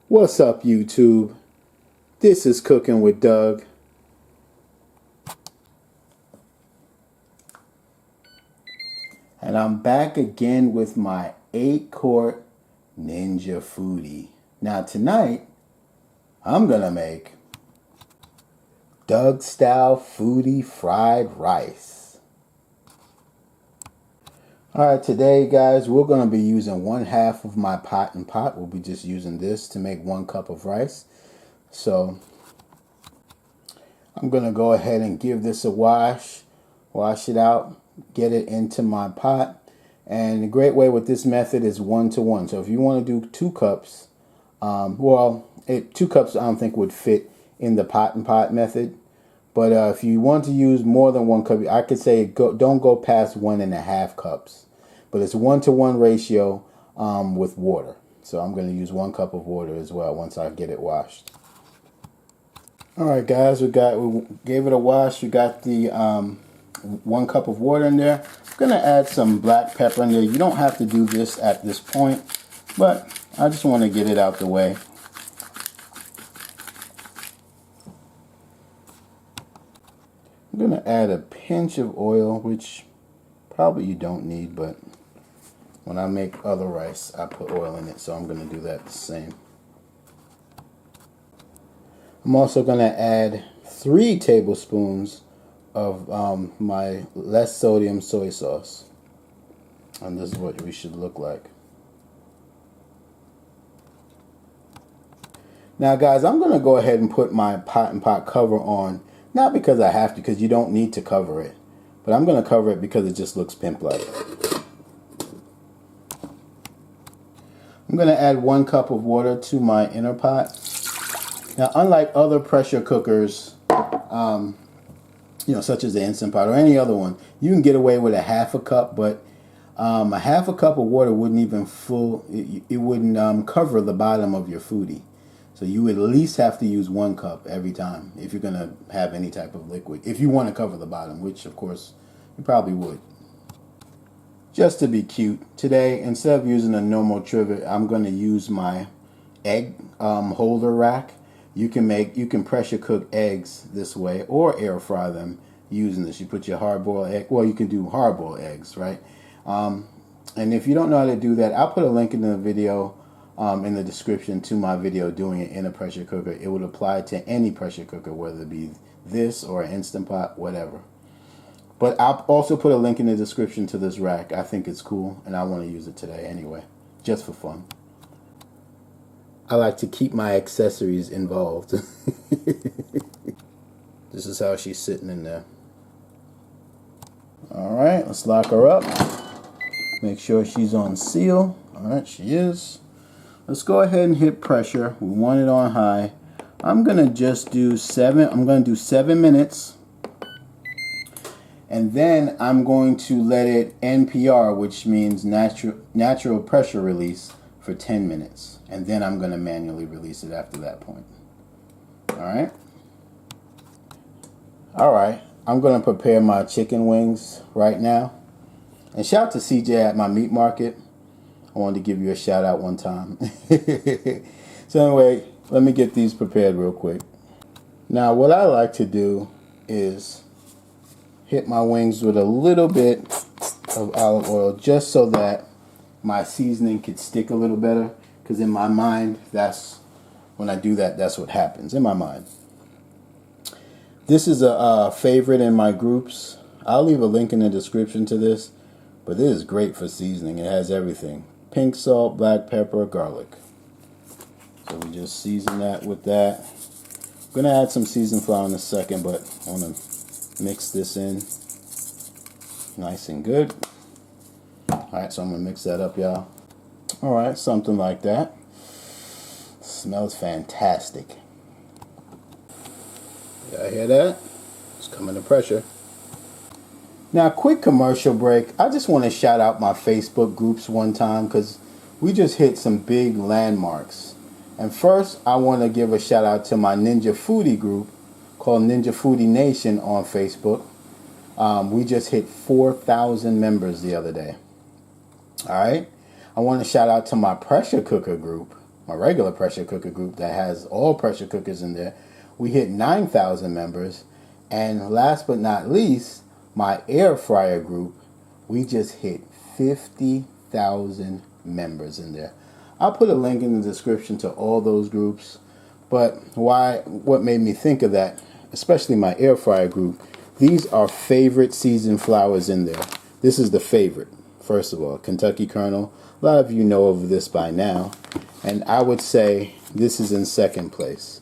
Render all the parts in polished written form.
What's up, YouTube? This is Cooking with Doug. And I'm back again with my 8-quart Ninja Foodi. Now tonight, I'm gonna make Doug style Foodi fried rice. Alright, today guys, we're gonna be using 1/2 of my PotinPot. We'll be just using this to make 1 cup of rice. So I'm gonna go ahead and give this a wash it out, get it into my pot. And the great way with this method is 1-to-1. So if you want to do 2 cups, 2 cups I don't think would fit in the PotinPot method. But if you want to use more than 1 cup, I could say don't go past 1.5 cups. But it's 1-to-1 ratio with water. So I'm going to use 1 cup of water as well once I get it washed. All right, guys, we gave it a wash. We got the 1 cup of water in there. I'm going to add some black pepper in there. You don't have to do this at this point, but I just want to get it out the way. I'm going to add a pinch of oil, which probably you don't need, but when I make other rice, I put oil in it, so I'm going to do that the same. I'm also going to add 3 tablespoons of my less sodium soy sauce. And this is what we should look like. Now guys, I'm going to go ahead and put my PotinPot cover on. Not because I have to, because you don't need to cover it. But I'm going to cover it because it just looks pimp-like. I'm going to add 1 cup of water to my inner pot. Now, unlike other pressure cookers, such as the Instant Pot or any other one, you can get away with 1/2 cup, but 1/2 cup of water wouldn't even it wouldn't cover the bottom of your Foodi. So you would at least have to use 1 cup every time if you're going to have any type of liquid. If you want to cover the bottom, which of course you probably would. Just to be cute, today instead of using a normal trivet, I'm going to use my egg holder rack. You can pressure cook eggs this way or air fry them using this. You put your hard-boiled egg. Well, you can do hard-boiled eggs, right? And if you don't know how to do that, I'll put a link in the video in the description to my video doing it in a pressure cooker. It would apply to any pressure cooker, whether it be this or an Instant Pot, whatever. But I'll also put a link in the description to this rack. I think it's cool, and I want to use it today anyway, just for fun. I like to keep my accessories involved. This is how she's sitting in there. Alright, let's lock her up. Make sure she's on seal. Alright, she is. Let's go ahead and hit pressure. We want it on high. I'm gonna just do 7 minutes. And then I'm going to let it NPR, which means natural pressure release, for 10 minutes. And then I'm going to manually release it after that point. Alright? Alright, I'm going to prepare my chicken wings right now. And shout out to CJ at my meat market. I wanted to give you a shout out one time. So anyway, let me get these prepared real quick. Now what I like to do is hit my wings with a little bit of olive oil just so that my seasoning could stick a little better. Because in my mind, when I do that, that's what happens in my mind. This is a favorite in my groups. I'll leave a link in the description to this. But this is great for seasoning. It has everything. Pink salt, black pepper, garlic. So we just season that with that. I'm going to add some seasoned flour in a second, but I want to mix this in nice and good. Alright, so I'm going to mix that up, y'all. Alright, something like that. Smells fantastic. Y'all hear that? It's coming to pressure. Now, quick commercial break. I just want to shout out my Facebook groups one time because we just hit some big landmarks. And first, I want to give a shout out to my Ninja Foodi group called Ninja Foodi Nation on Facebook. We just hit 4,000 members the other day. Alright? I want to shout out to my pressure cooker group. my regular pressure cooker group that has all pressure cookers in there, we hit 9,000 members. And last but not least, my air fryer group, we just hit 50,000 members in there. I'll put a link in the description to all those groups. But what made me think of that, especially my air fryer group, these are favorite seasoned flours in there. This is the favorite, first of all, Kentucky Kernel. A lot of you know of this by now. And I would say this is in second place.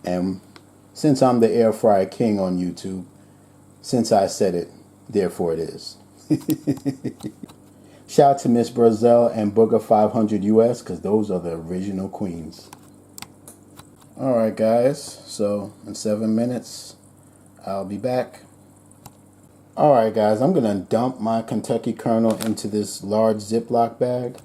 And since I'm the air fryer king on YouTube, since I said it, therefore it is. Shout out to Miss Brazil and Booger 500 US, because those are the original queens. Alright guys, so in 7 minutes, I'll be back. Alright guys, I'm going to dump my Kentucky Kernel into this large Ziploc bag.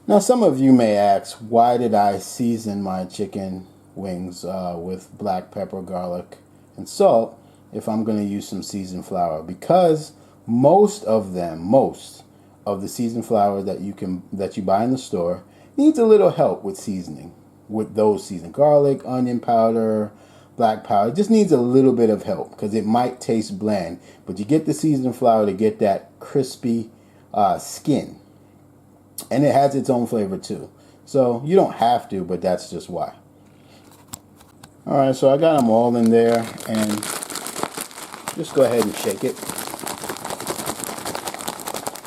Now some of you may ask, why did I season my chicken wings with black pepper, garlic, and salt if I'm going to use some seasoned flour? Because most of the seasoned flour that you buy in the store needs a little help with seasoning. With those seasoned garlic, onion powder, black powder, it just needs a little bit of help because it might taste bland. But you get the seasoned flour to get that crispy skin, and it has its own flavor too. So you don't have to, but that's just why. All right, so I got them all in there, and just go ahead and shake it.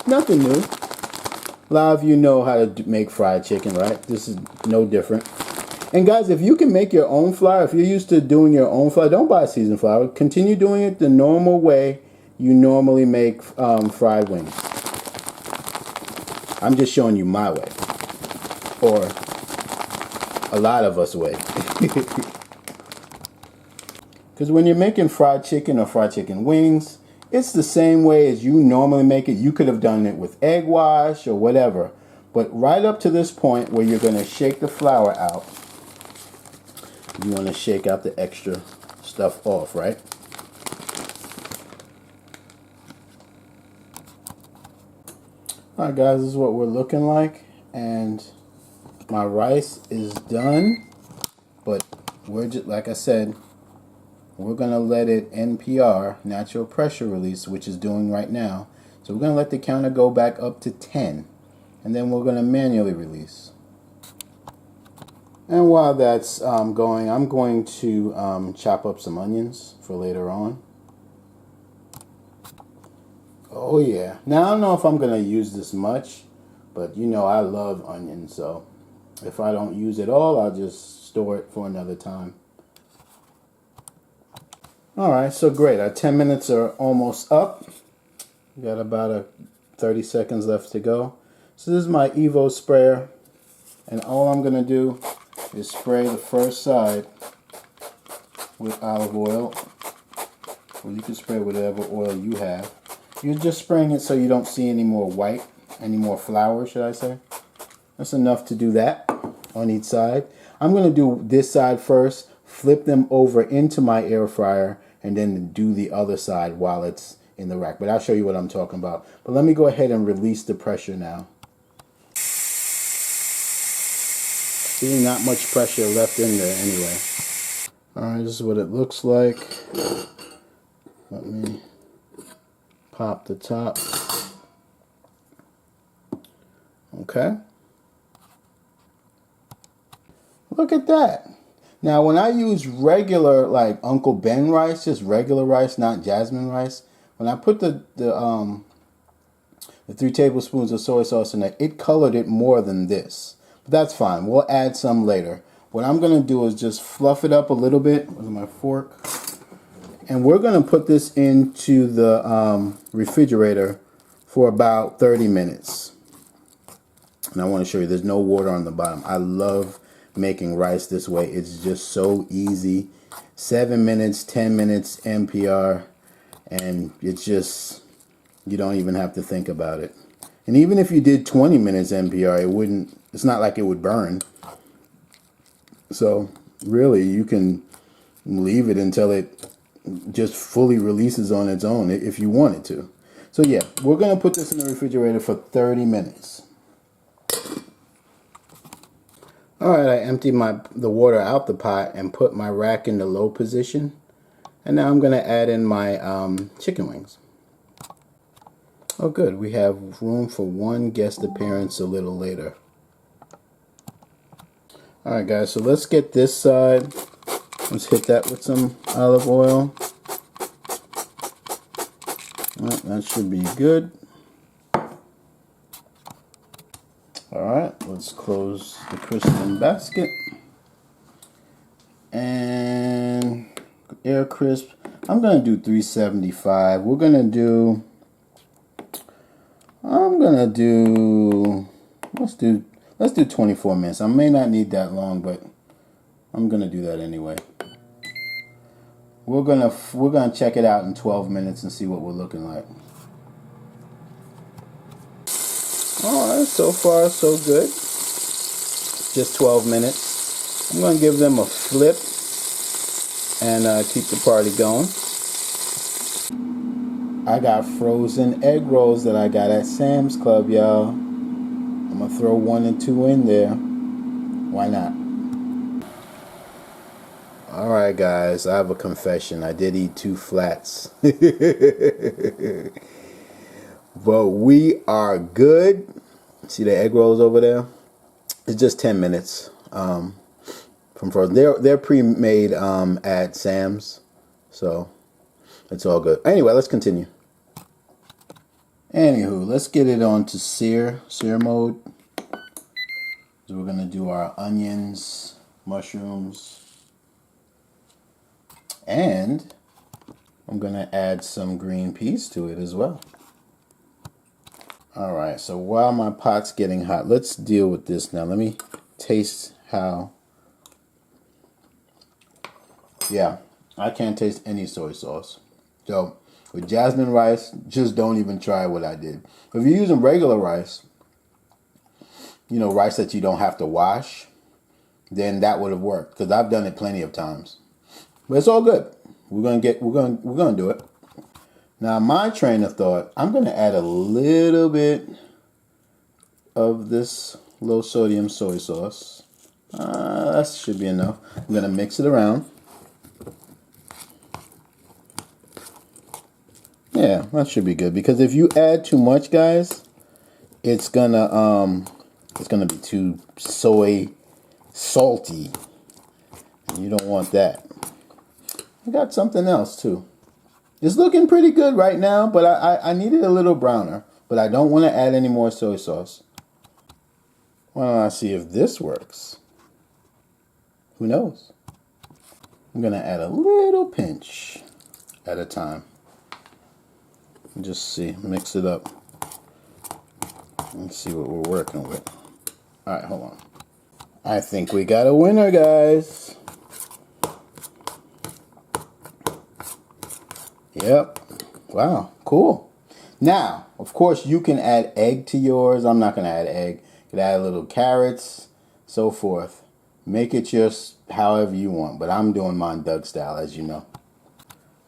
Nothing new. A lot of you know how to make fried chicken, right? This is no different. And guys, if you can make your own flour, if you're used to doing your own flour, don't buy seasoned flour. Continue doing it the normal way you normally make fried wings. I'm just showing you my way, or a lot of us way. Because when you're making fried chicken or fried chicken wings, it's the same way as you normally make it. You could have done it with egg wash or whatever. But right up to this point where you're going to shake the flour out, you want to shake out the extra stuff off, right? Alright guys, this is what we're looking like. And my rice is done. But we're just, like I said, we're going to let it NPR, natural pressure release, which is doing right now. So we're going to let the counter go back up to 10. And then we're going to manually release. And while that's going, I'm going to chop up some onions for later on. Oh yeah. Now I don't know if I'm going to use this much, but you know I love onions. So if I don't use it all, I'll just store it for another time. Alright, so great. Our 10 minutes are almost up. We got about 30 seconds left to go. So this is my EVO sprayer. And all I'm going to do is spray the first side with olive oil. Or you can spray whatever oil you have. You're just spraying it so you don't see any more white, any more flour, should I say. That's enough to do that on each side. I'm going to do this side first, flip them over into my air fryer, and then do the other side while it's in the rack. But I'll show you what I'm talking about. But let me go ahead and release the pressure now. See, not much pressure left in there anyway. Alright, this is what it looks like. Let me pop the top. Okay. Look at that. Now, when I use regular, like Uncle Ben rice, just regular rice, not jasmine rice, when I put the 3 tablespoons of soy sauce in there, it colored it more than this. But that's fine. We'll add some later. What I'm going to do is just fluff it up a little bit with my fork. And we're going to put this into the refrigerator for about 30 minutes. And I want to show you there's no water on the bottom. I love making rice this way. It's just so easy. 7 minutes, 10 minutes NPR, and it's just, you don't even have to think about it. And even if you did 20 minutes NPR, it's not like it would burn. So really you can leave it until it just fully releases on its own if you want it to. So yeah, we're going to put this in the refrigerator for 30 minutes. Alright, I emptied the water out the pot and put my rack in the low position. And now I'm going to add in my chicken wings. Oh good, we have room for one guest appearance a little later. Alright guys, so let's get this side. Let's hit that with some olive oil. Well, that should be good. Alright, let's close the crisp basket. And air crisp. I'm going to do 375. Let's do 24 minutes. I may not need that long, but I'm going to do that anyway. We're gonna check it out in 12 minutes and see what we're looking like. Alright, so far so good. Just 12 minutes. I'm gonna give them a flip and keep the party going. I got frozen egg rolls that I got at Sam's Club, y'all. I'm gonna throw 1 and 2 in there. Why not? Alright guys, I have a confession. I did eat 2 flats. But we are good. See the egg rolls over there? It's just 10 minutes from frozen. They're pre-made at Sam's, so it's all good. Anyway, let's continue. Anywho, let's get it on to sear mode. So we're gonna do our onions, mushrooms, and I'm gonna add some green peas to it as well. Alright, so while my pot's getting hot, let's deal with this now. Let me taste how... Yeah, I can't taste any soy sauce. So, with jasmine rice, just don't even try what I did. If you're using regular rice, you know, rice that you don't have to wash, then that would have worked. Because I've done it plenty of times. But it's all good. We're gonna do it. Now, my train of thought, I'm going to add a little bit of this low sodium soy sauce. That should be enough. I'm going to mix it around. Yeah, that should be good. Because if you add too much, guys, it's gonna be too soy salty. And you don't want that. I got something else too. It's looking pretty good right now, but I need it a little browner. But I don't want to add any more soy sauce. Why don't I see if this works? Who knows? I'm going to add a little pinch at a time. Just see, mix it up. Let's see what we're working with. Alright, hold on. I think we got a winner, guys. Yep. Wow. Cool. Now, of course, you can add egg to yours. I'm not going to add egg. You can add little carrots, so forth. Make it just however you want. But I'm doing mine Doug style, as you know.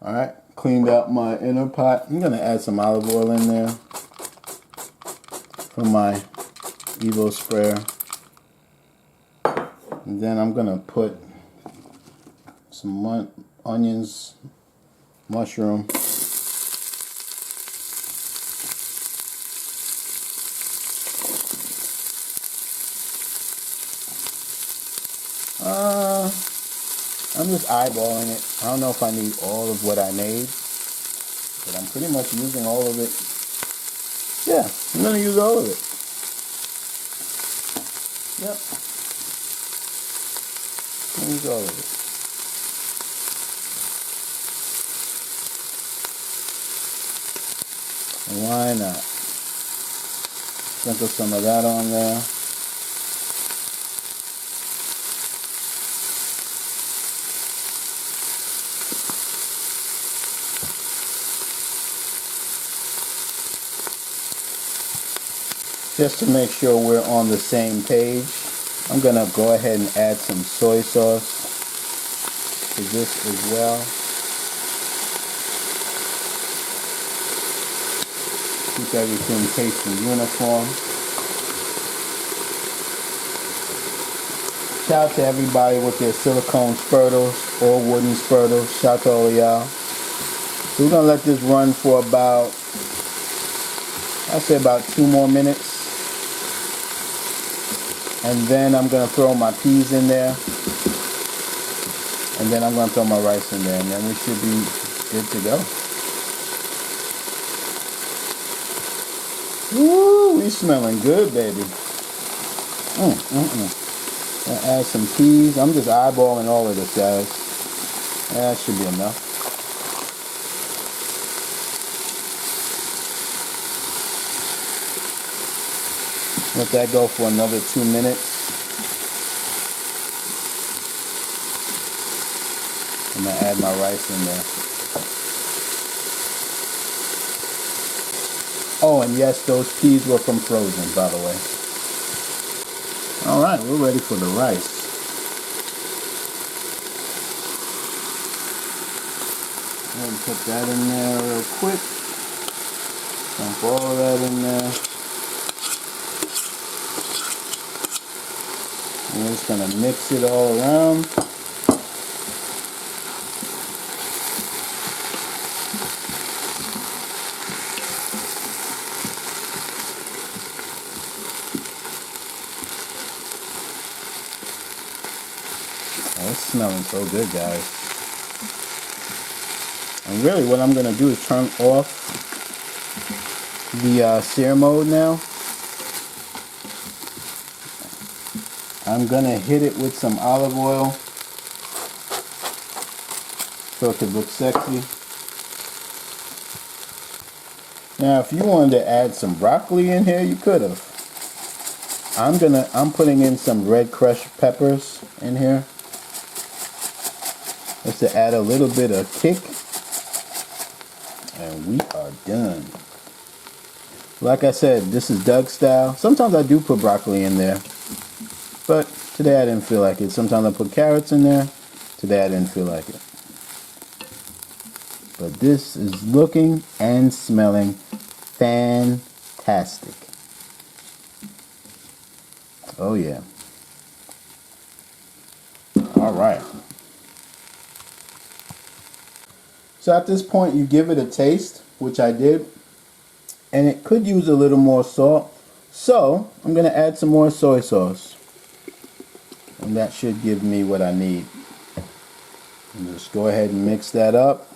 Alright. Cleaned out my inner pot. I'm going to add some olive oil in there from my EVO sprayer. And then I'm going to put some onions, mushroom, I'm just eyeballing it. I don't know if I need all of what I made, but I'm pretty much using all of it. Yeah, I'm going to use all of it. Yep. I'm going to use all of it. Why not? Sprinkle some of that on there. Just to make sure we're on the same page, I'm going to go ahead and add some soy sauce to this as well. Keep everything tasting uniform. Shout out to everybody with their silicone spurtles or wooden spurtles. Shout out to all of y'all. So we're gonna let this run for about, I'd say about 2 more minutes. And then I'm gonna throw my peas in there. And then I'm gonna throw my rice in there, and then we should be good to go. Woo, we smelling good, baby. Gonna add some peas. I'm just eyeballing all of this, guys. That should be enough. Let that go for another 2 minutes. I'm gonna add my rice in there. Oh, and yes, those peas were from frozen, by the way. All right, we're ready for the rice. Go ahead and put that in there real quick. Dump all of that in there. And we're just gonna mix it all around. Oh, it's smelling so good, guys. And really what I'm going to do is turn off the sear mode now. I'm going to hit it with some olive oil so it could look sexy. Now if you wanted to add some broccoli in here, you could have. I'm putting in some red crushed peppers in here, just to add a little bit of kick, and we are done. Like I said, this is Doug style. Sometimes I do put broccoli in there, but today I didn't feel like it. Sometimes I put carrots in there. Today I didn't feel like it. But this is looking and smelling fantastic. Oh yeah. All right. So at this point you give it a taste, which I did, and it could use a little more salt. So I'm going to add some more soy sauce, and that should give me what I need. And just go ahead and mix that up.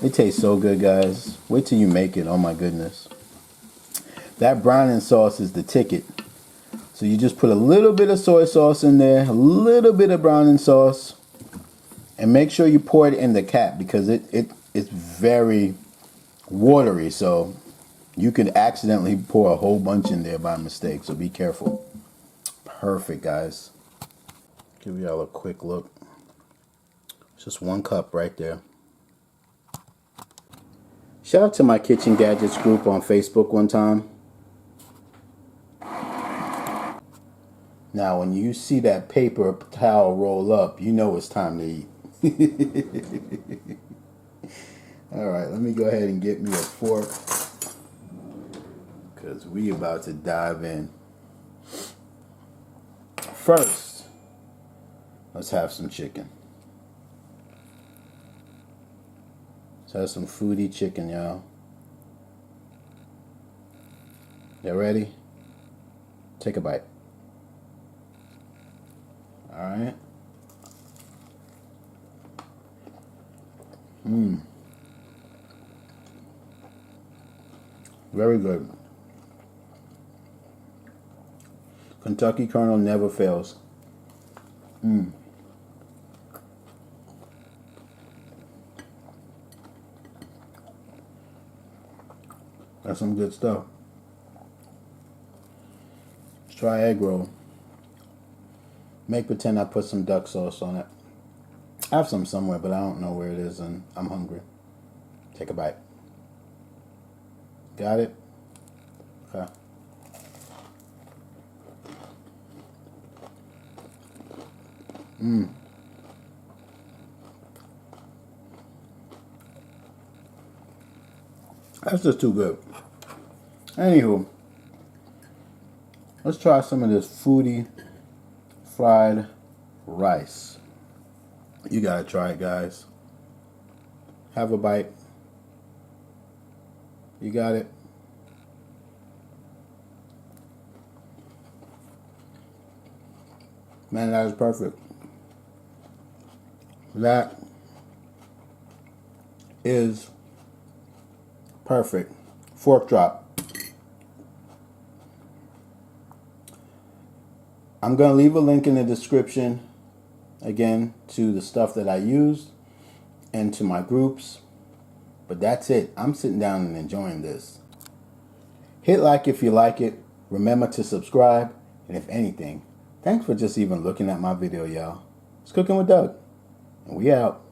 It tastes so good, guys. Wait till you make it. Oh my goodness. That browning sauce is the ticket. So you just put a little bit of soy sauce in there, a little bit of browning sauce, and make sure you pour it in the cap, because it's very watery, so you could accidentally pour a whole bunch in there by mistake, so be careful. Perfect, guys. Give y'all a quick look. It's just 1 cup right there. Shout out to my Kitchen Gadgets group on Facebook one time. Now, when you see that paper towel roll up, you know it's time to eat. Alright, let me go ahead and get me a fork, because we about to dive in. First, let's have some chicken. Let's have some Foodi chicken, y'all. You ready? Take a bite. Alright. Very good. Kentucky Kernel never fails. That's some good stuff. Let's try egg roll. Make pretend I put some duck sauce on it. I have some somewhere, but I don't know where it is, and I'm hungry. Take a bite. Got it? Okay. That's just too good. Anywho, let's try some of this Foodi fried rice. You gotta try it, guys. Have a bite. You got it. Man, that is perfect. That is perfect. Fork drop. I'm going to leave a link in the description, again, to the stuff that I used and to my groups. But that's it. I'm sitting down and enjoying this. Hit like if you like it. Remember to subscribe. And if anything, thanks for just even looking at my video, y'all. It's Cooking with Doug. And we out.